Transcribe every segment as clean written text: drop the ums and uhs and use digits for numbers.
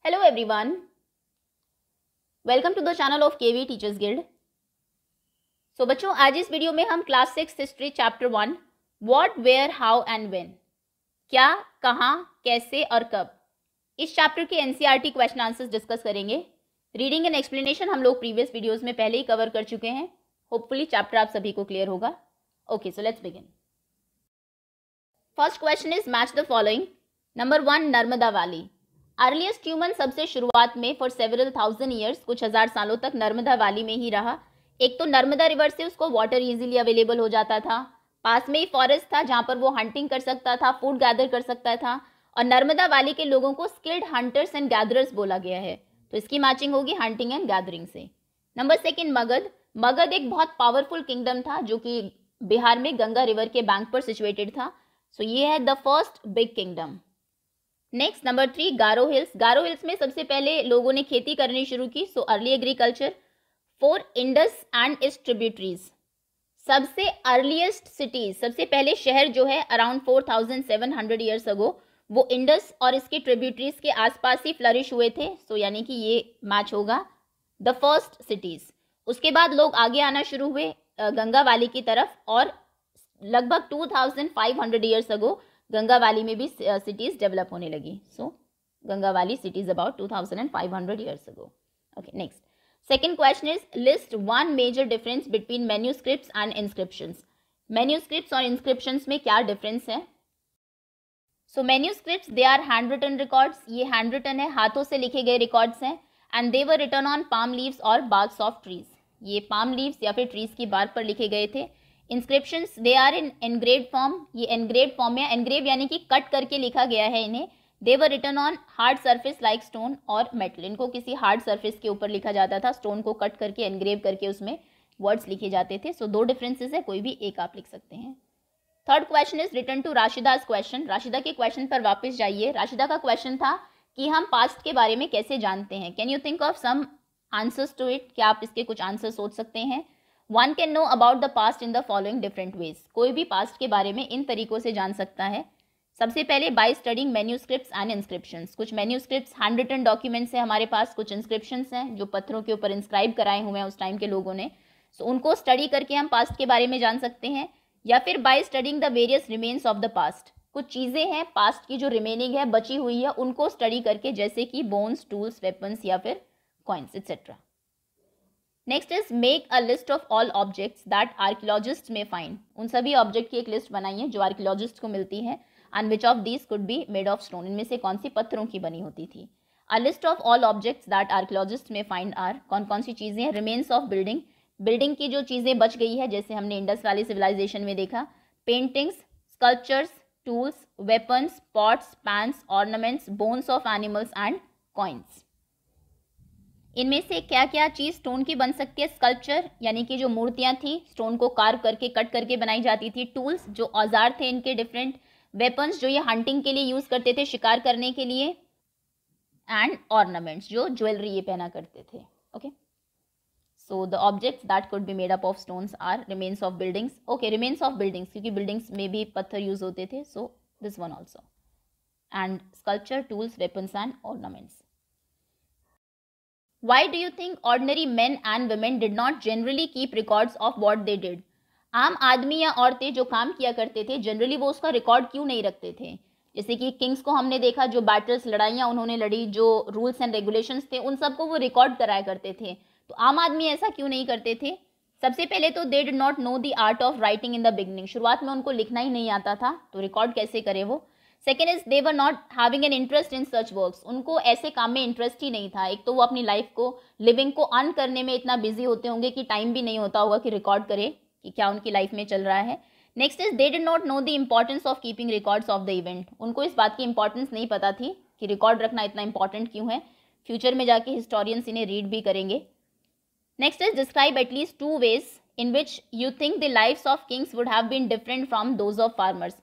Hello everyone, welcome to the channel of KV Teachers Guild. So बच्चों आज इस video में हम class 6 history chapter 1 what where how and when क्या कहाँ कैसे और कब इस चैप्टर के एनसीईआरटी क्वेश्चन आंसर्स डिस्कस करेंगे. रीडिंग एंड एक्सप्लेनेशन हम लोग प्रीवियस वीडियोस में पहले ही कवर कर चुके हैं. होपफुली चैप्टर आप सभी को क्लियर होगा. Okay so let's begin. First question is match the following. Number 1 Narmada valley. Earliest human सबसे शुरुआत में फॉर सेवरल थाउजेंड ईयर्स कुछ हजार सालों तक नर्मदा वैली में ही रहा. एक तो नर्मदा रिवर से उसको वाटर इजीली अवेलेबल हो जाता था. पास में ही फॉरेस्ट था जहां पर वो हंटिंग कर सकता था, फूड गैदर कर सकता था. और नर्मदा वैली के लोगों को स्किल्ड हंटर्स एंड गैदरर्स बोला गया है. तो इसकी मैचिंग होगी हंटिंग एंड गैदरिंग से. नंबर 2 मगध. मगध एक बहुत पावरफुल किंगडम था जो कि बिहार में गंगा रिवर के बैंक पर सिचुएटेड था. सो ये है the first big kingdom. Next number 3 Garo hills. Garo hills में सबसे पहले लोगों ने खेती करनी शुरू की. So early agriculture. 4 Indus and it's tributaries. सबसे अर्लीस्ट सिटीज, सबसे पहले शहर जो है अराउंड 4700 ईयर्स अगो वो इंडस और इसके ट्रिब्यूटरीज के आसपास ही फ्लरिश हुए थे. सो यानी कि ये मैच होगा द फर्स्ट सिटीज. उसके बाद लोग आगे आना शुरू हुए गंगा वैली की तरफ और लगभग 2500 ईयर्स अगो गंगा वैली में भी सिटीज डेवलप होने लगी. So Ganga valley cities about 2500 years ago. Okay next. Second question is list one major difference between manuscripts and inscriptions. Manuscripts और इंस्क्रिप्शंस में क्या डिफरेंस है. So manuscripts they are hand written records. ये hand written है, हाथों से लिखे गए रिकॉर्ड्स हैं. And they were written on palm leaves और बार्क्स ऑफ ट्रीज. ये पाम लीव्स या फिर ट्रीज की बार्क पर लिखे गए थे. Inscriptions they are in engraved form. ये एनग्रेव्ड फॉर्म में, एनग्रेव यानी कि कट करके लिखा गया है इन्हें. They were written on hard surface like stone और मेटल. इनको किसी हार्ड सरफेस के ऊपर लिखा जाता था. स्टोन को कट करके एनग्रेव करके उसमें वर्ड्स लिखे जाते थे. सो 2 डिफरेंसेस है, कोई भी एक आप लिख सकते हैं. Third question is return to Rashida's question. Rashida के क्वेश्चन पर वापस जाइए. राशिदा का क्वेश्चन था कि हम पास्ट के बारे में कैसे जानते हैं. Can you think of some answers to it. क्या आप इसके कुछ आंसर सोच सकते हैं. One can know about the past in the following different ways. कोई भी पास्ट के बारे में इन तरीकों से जान सकता है. सबसे पहले by studying manuscripts and inscriptions. कुछ मैन्यूस्क्रिप्ट्स हैंड रिटन डॉक्यूमेंट्स हैं हमारे पास, कुछ इंस्क्रिप्शंस हैं जो पत्थरों के ऊपर इंस्क्राइब कराए हुए हैं उस टाइम के लोगों ने. सो उनको स्टडी करके हम पास्ट के बारे में जान सकते हैं. या फिर by studying the various remains of the past. कुछ चीजें हैं पास्ट की जो रिमेनिंग है, बची हुई है, उनको स्टडी करके, जैसे कि बोन्स, टूल्स, वेपन्स या फिर coins etcetera. Next is make a list of all objects that archaeologist में फाइंड. उन सभी ऑब्जेक्ट की एक लिस्ट बनाइए जो आर्कियोलॉजिस्ट को मिलती है. And which of these could be made of stone. इनमें से कौन सी पत्थरों की बनी होती थी. A list of all objects that archaeologist में फाइंड आर. कौन कौन सी चीजें हैं. Remains of building. बिल्डिंग की जो चीजें बच गई है, जैसे हमने इंडस वैली सिविलाइजेशन में देखा. Paintings, sculptures, tools, weapons, pots, pans, ornaments, bones of animals and coins. इनमें से क्या क्या चीज स्टोन की बन सकती है. स्कल्पचर यानी कि जो मूर्तियां थी स्टोन को कार्व करके, कट करके बनाई जाती थी. टूल्स जो औजार थे इनके डिफरेंट. वेपन्स जो ये हंटिंग के लिए यूज करते थे, शिकार करने के लिए. एंड ऑर्नामेंट्स जो ज्वेलरी ये पहना करते थे. Okay so the objects that could be made up of stones are remains of buildings. Okay remains of buildings क्योंकि बिल्डिंग्स में भी पत्थर यूज होते थे. So this one also. And sculpture, tools, weapons and ornaments. Why do you think ordinary men and women did not generally keep records of what they did? आम आदमी या औरतें जो काम किया करते थे जनरली वो उसका रिकॉर्ड क्यों नहीं रखते थे. जैसे कि किंग्स को हमने देखा, जो बैटल्स, लड़ाइयाँ उन्होंने लड़ी, जो रूल्स एंड रेगुलेशंस थे उन सबको वो रिकॉर्ड कराया करते थे. तो आम आदमी ऐसा क्यों नहीं करते थे. सबसे पहले तो they did not know the art of writing in the beginning. शुरुआत में उनको लिखना ही नहीं आता था तो रिकॉर्ड कैसे करे वो. Second is they were not having an interest in such works. उनको ऐसे काम में इंटरेस्ट ही नहीं था. एक तो वो अपनी लाइफ को, लिविंग को अर्न करने में इतना बिजी होते होंगे कि टाइम भी नहीं होता होगा कि रिकॉर्ड करे कि क्या उनकी लाइफ में चल रहा है. Next is they did not know the importance of keeping records of the event. उनको इस बात की इंपॉर्टेंस नहीं पता थी कि रिकॉर्ड रखना इतना इंपॉर्टेंट क्यों है. फ्यूचर में जाके हिस्टोरियंस इन्हें रीड भी करेंगे. Next is describe at least 2 ways in which you think the lives of kings would have been different from those of farmers.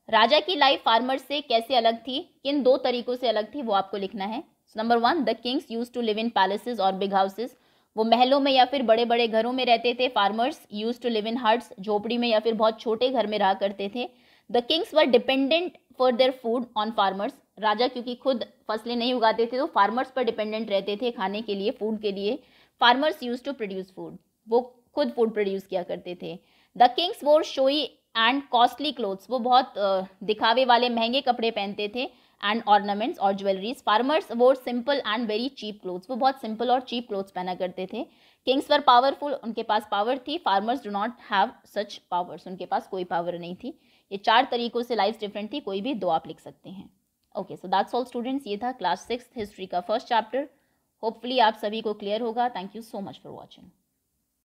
राजा की लाइफ फार्मर से कैसे अलग थी, किन 2 तरीकों से अलग थी वो आपको लिखना है. Number 1 the kings used to live in palaces और बिग हाउसेस. वो महलों में या फिर बड़े बड़े घरों में रहते थे. Farmers used to live in huts. झोपड़ी में या फिर बहुत छोटे घर में रहा करते थे. The kings were dependent for their food on farmers. राजा क्योंकि खुद फसलें नहीं उगाते थे तो फार्मर्स पर डिपेंडेंट रहते थे खाने के लिए, फूड के लिए। Farmers use to produce food, वो खुद फूड प्रोड्यूस किया करते थे। The kings wore showy and costly clothes, वो बहुत दिखावे वाले महंगे कपड़े पहनते थे, एंड ऑर्नामेंट्स और jewelleries. Farmers wore simple and very cheap clothes, वो बहुत सिंपल और चीप क्लोथ्स पहना करते थे। किंग्स वर पावरफुल, उनके पास पावर थी। Farmers do not have such powers, उनके पास कोई पावर नहीं थी। ये 4 तरीकों से लाइफ डिफरेंट थी, कोई भी 2 आप लिख सकते हैं। Okay, so that's all students, ये था क्लास 6 हिस्ट्री का फर्स्ट चैप्टर। होपफुली आप सभी को क्लियर होगा। Thank you so much for watching.